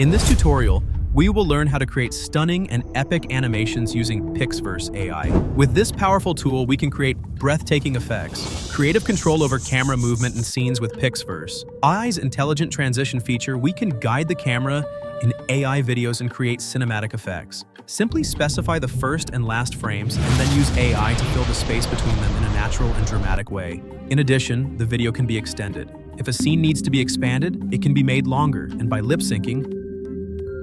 In this tutorial, we will learn how to create stunning and epic animations using PixVerse AI. With this powerful tool, we can create breathtaking effects, creative control over camera movement and scenes with PixVerse. AI's intelligent transition feature, we can guide the camera in AI videos and create cinematic effects. Simply specify the first and last frames and then use AI to fill the space between them in a natural and dramatic way. In addition, the video can be extended. If a scene needs to be expanded, it can be made longer, and by lip-syncing,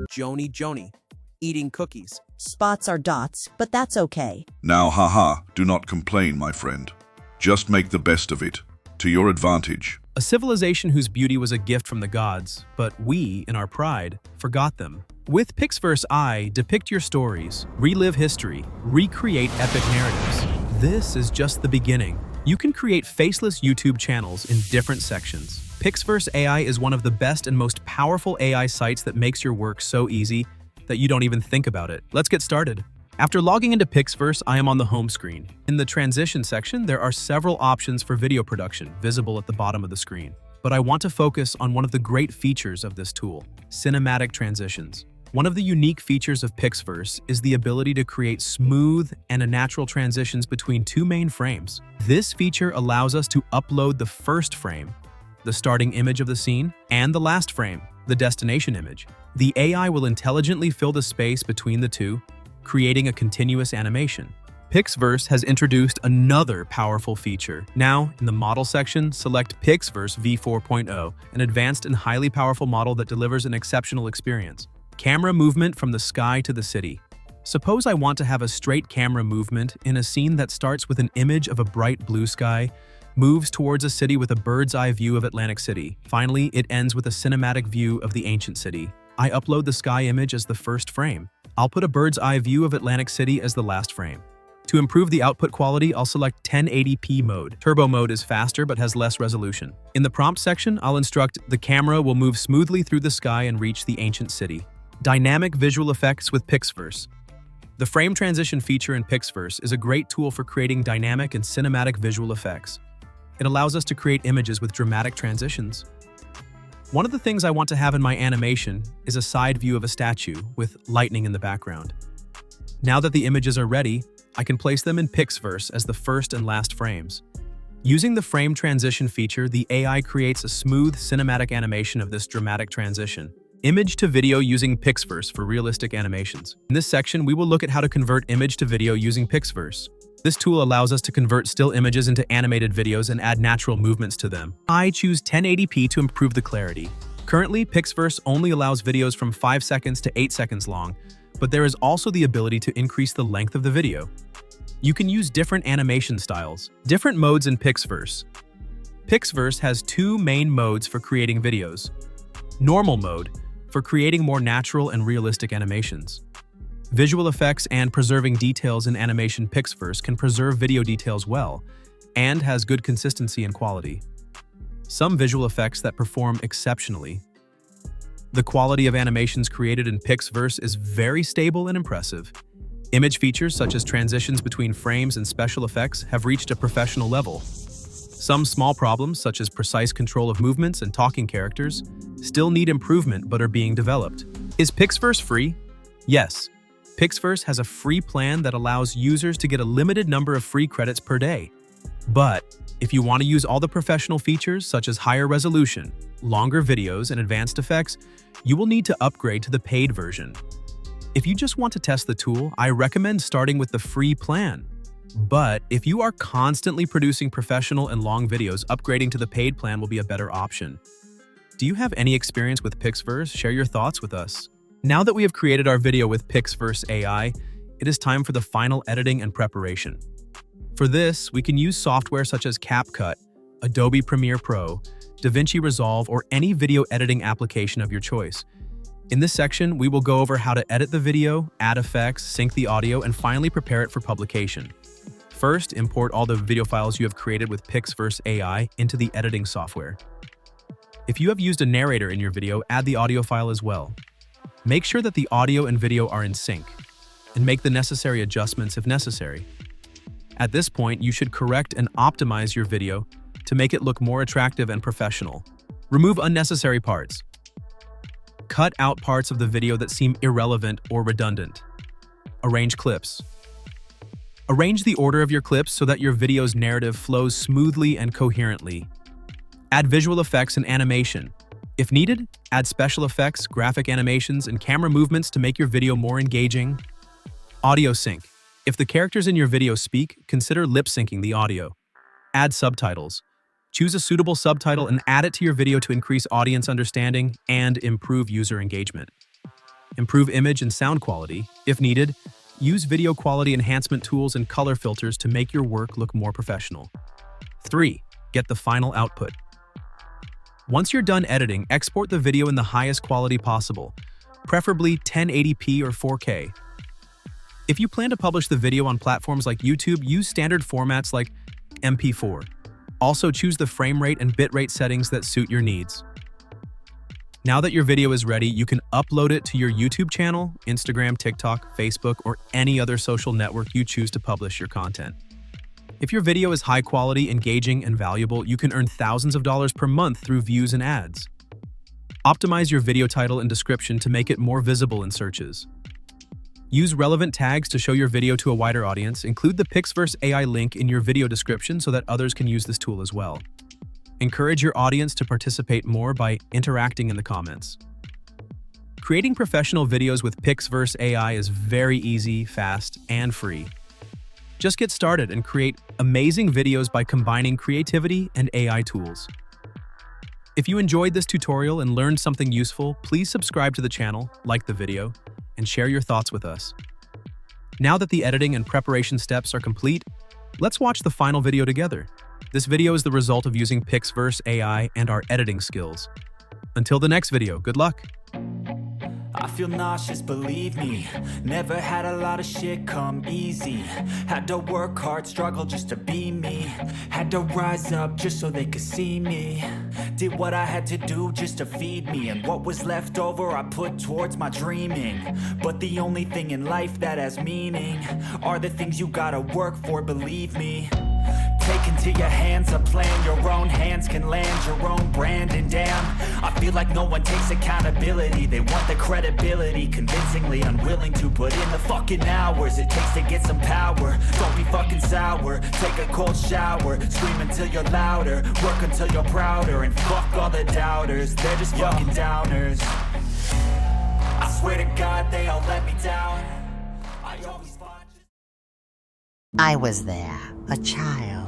Joni, eating cookies. Spots are dots, but that's okay. Now, haha, do not complain, my friend. Just make the best of it, to your advantage. a civilization whose beauty was a gift from the gods, but we, in our pride, forgot them. With PixVerse AI, depict your stories, relive history, recreate epic narratives. This is just the beginning. You can create faceless YouTube channels in different sections. PixVerse AI is one of the best and most powerful AI sites that makes your work so easy that you don't even think about it. Let's get started. After logging into PixVerse, I am on the home screen. In the transition section, there are several options for video production visible at the bottom of the screen. But I want to focus on one of the great features of this tool, cinematic transitions. One of the unique features of PixVerse is the ability to create smooth and natural transitions between two main frames. This feature allows us to upload the first frame, the starting image of the scene, and the last frame, the destination image. The AI will intelligently fill the space between the two, creating a continuous animation. PixVerse has introduced another powerful feature. Now, in the model section, select PixVerse v4.0, an advanced and highly powerful model that delivers an exceptional experience. Camera movement from the sky to the city. Suppose I want to have a straight camera movement in a scene that starts with an image of a bright blue sky, moves towards a city with a bird's eye view of Atlantic City. Finally, it ends with a cinematic view of the ancient city. I upload the sky image as the first frame. I'll put a bird's eye view of Atlantic City as the last frame. To improve the output quality, I'll select 1080p mode. Turbo mode is faster but has less resolution. In the prompt section, I'll instruct the camera will move smoothly through the sky and reach the ancient city. Dynamic visual effects with PixVerse. The frame transition feature in PixVerse is a great tool for creating dynamic and cinematic visual effects. It allows us to create images with dramatic transitions. One of the things I want to have in my animation is a side view of a statue with lightning in the background. Now that the images are ready, I can place them in PixVerse as the first and last frames. Using the frame transition feature, the AI creates a smooth cinematic animation of this dramatic transition. Image to video using PixVerse for realistic animations. In this section, we will look at how to convert image to video using PixVerse. This tool allows us to convert still images into animated videos and add natural movements to them. I choose 1080p to improve the clarity. Currently, PixVerse only allows videos from 5 seconds to 8 seconds long, but there is also the ability to increase the length of the video. You can use different animation styles. Different modes in PixVerse. PixVerse has two main modes for creating videos. Normal mode, for creating more natural and realistic animations. Visual effects and preserving details in animation. PixVerse can preserve video details well and has good consistency and quality. Some visual effects that perform exceptionally. The quality of animations created in PixVerse is very stable and impressive. Image features such as transitions between frames and special effects have reached a professional level. Some small problems, such as precise control of movements and talking characters, still need improvement but are being developed. Is PixVerse free? Yes. PixVerse has a free plan that allows users to get a limited number of free credits per day. But if you want to use all the professional features such as higher resolution, longer videos, and advanced effects, you will need to upgrade to the paid version. If you just want to test the tool, I recommend starting with the free plan. But if you are constantly producing professional and long videos, upgrading to the paid plan will be a better option. Do you have any experience with PixVerse? Share your thoughts with us. Now that we have created our video with PixVerse AI, it is time for the final editing and preparation. For this, we can use software such as CapCut, Adobe Premiere Pro, DaVinci Resolve, or any video editing application of your choice. In this section, we will go over how to edit the video, add effects, sync the audio, and finally prepare it for publication. First, import all the video files you have created with PixVerse AI into the editing software. If you have used a narrator in your video, add the audio file as well. Make sure that the audio and video are in sync, and make the necessary adjustments if necessary. At this point, you should correct and optimize your video to make it look more attractive and professional. Remove unnecessary parts. cut out parts of the video that seem irrelevant or redundant. Arrange clips. Arrange the order of your clips so that your video's narrative flows smoothly and coherently. Add visual effects and animation. If needed, add special effects, graphic animations, and camera movements to make your video more engaging. Audio sync. If the characters in your video speak, consider lip syncing the audio. Add subtitles. Choose a suitable subtitle and add it to your video to increase audience understanding and improve user engagement. Improve image and sound quality. If needed, use video quality enhancement tools and color filters to make your work look more professional. 3. Get the final output. Once you're done editing, export the video in the highest quality possible, preferably 1080p or 4K. If you plan to publish the video on platforms like YouTube, use standard formats like MP4. Also, choose the frame rate and bitrate settings that suit your needs. Now that your video is ready, you can upload it to your YouTube channel, Instagram, TikTok, Facebook, or any other social network you choose to publish your content. If your video is high quality, engaging, and valuable, you can earn thousands of dollars per month through views and ads. Optimize your video title and description to make it more visible in searches. Use relevant tags to show your video to a wider audience. Include the PixVerse AI link in your video description so that others can use this tool as well. Encourage your audience to participate more by interacting in the comments. Creating professional videos with PixVerse AI is very easy, fast, and free. Just get started and create amazing videos by combining creativity and AI tools. If you enjoyed this tutorial and learned something useful, please subscribe to the channel, like the video, and share your thoughts with us. Now that the editing and preparation steps are complete, let's watch the final video together. This video is the result of using PixVerse AI and our editing skills. Until the next video, good luck! I feel nauseous, believe me. Never had a lot of shit come easy. Had to work hard, struggle just to be me. Had to rise up just so they could see me. Did what I had to do just to feed me. And what was left over I put towards my dreaming. But the only thing in life that has meaning are the things you gotta work for, believe me. Take into your hands a plan, your own hands can land your own brand. And damn, I feel like no one takes accountability. They want the credibility, convincingly unwilling to put in the fucking hours it takes to get some power. Don't be fucking sour, take a cold shower. Scream until you're louder, work until you're prouder. And fuck all the doubters, they're just fucking downers. I swear to God they all let me down. I always fought. I was there, a child,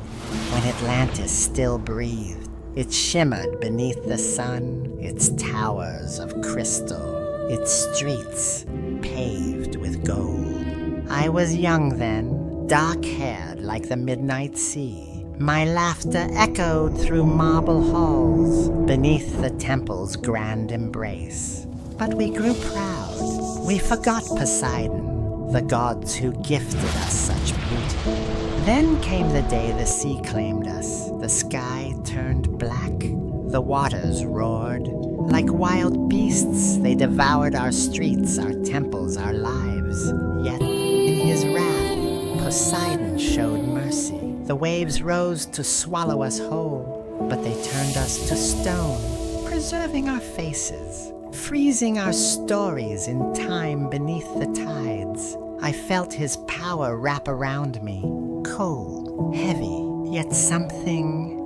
when Atlantis still breathed. It shimmered beneath the sun, its towers of crystal, its streets paved with gold. I was young then, dark-haired like the midnight sea. My laughter echoed through marble halls, beneath the temple's grand embrace. But we grew proud. We forgot Poseidon, the gods who gifted us such beauty. Then came the day the sea claimed us. The sky turned black. The waters roared. Like wild beasts, they devoured our streets, our temples, our lives. Yet, in his wrath, Poseidon showed mercy. The waves rose to swallow us whole, but they turned us to stone, preserving our faces, freezing our stories in time beneath the tides. I felt his power wrap around me, cold, heavy, yet something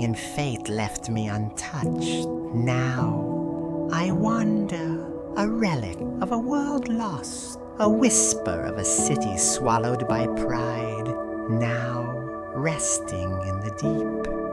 in fate left me untouched. Now, I wander, a relic of a world lost, a whisper of a city swallowed by pride, now resting in the deep.